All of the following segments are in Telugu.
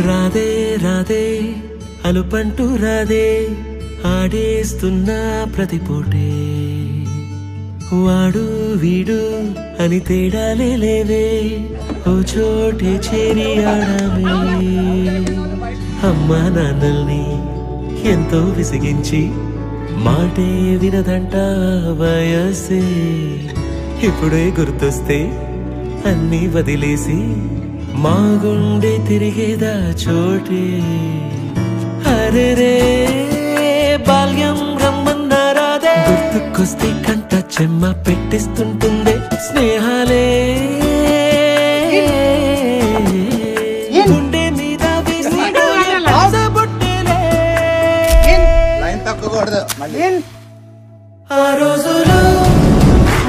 రాధే రాధే అలుపంటూ రాధే ఆడేస్తున్నా ప్రతిపోటే వాడు వీడు అని తేడాలే లేవే ఓ చోటే చేరి ఆడమే అమ్మా నాన్నల్ని ఎంతో విసిగించి మాటే వినదంట వయసే ఇప్పుడే గుర్తొస్తే అన్నీ వదిలేసి మా గుండె తిరిగేదా చోటే అరే రే బాల్యం రమ్మన్నారాదే గుర్తుకొస్తే కంట చెమ్మ పెట్టిస్తుంటుందే స్నేహాలే గుండె మీద ఆ రోజులు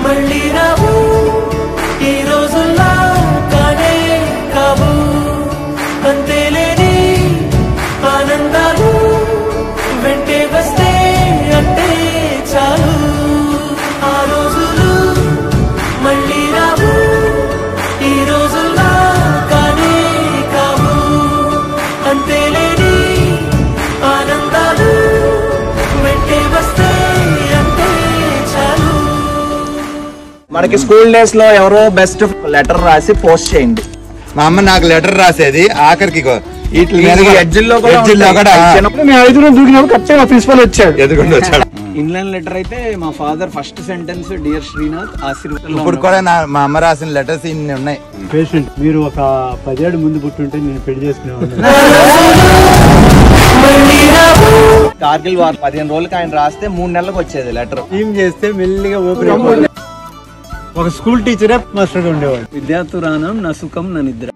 మళ్ళీ రావు ఈ రోజుల్లా కానే కావు అంతేలేని ఆనందాలు వెంటే వస్తే అంటే చాలు ఆ రోజులు మళ్ళీ రావు ఈ రోజుల్లా కానే కావు అంతేలేని ఆనందాలు వెంటే వస్తే అంటే చాలు. మనకి స్కూల్ డేస్ లో ఎవరో బెస్ట్ లెటర్ రాసి పోస్ట్ చేయండి. మా అమ్మ నాకు లెటర్ రాసేది ఆఖరికి వచ్చాడు. ఇంగ్లాండ్ లెటర్ అయితే మా father first sentence dear Srinath ఆశీర్వాదం. ఇప్పుడు కూడా మా అమ్మ రాసిన లెటర్స్ ఇన్ని ఉన్నాయి. పేషెంట్ మీరు ఒక 10 ఏళ్ళు ముందు పుట్టుంటే నేను పెళ్లి చేసుకునేవాడిని. కార్గిల్ వార్ 15 రోజులకి ఆయన రాస్తే 3 నెలలకు వచ్చేది లెటర్. టీమ్ చేస్తే మెల్లిగా ఓపెన్. ఒక స్కూల్ టీచరే మాస్టర్ గా ఉండేవాడు. విద్యార్థురానం నా సుఖం నా నిద్ర.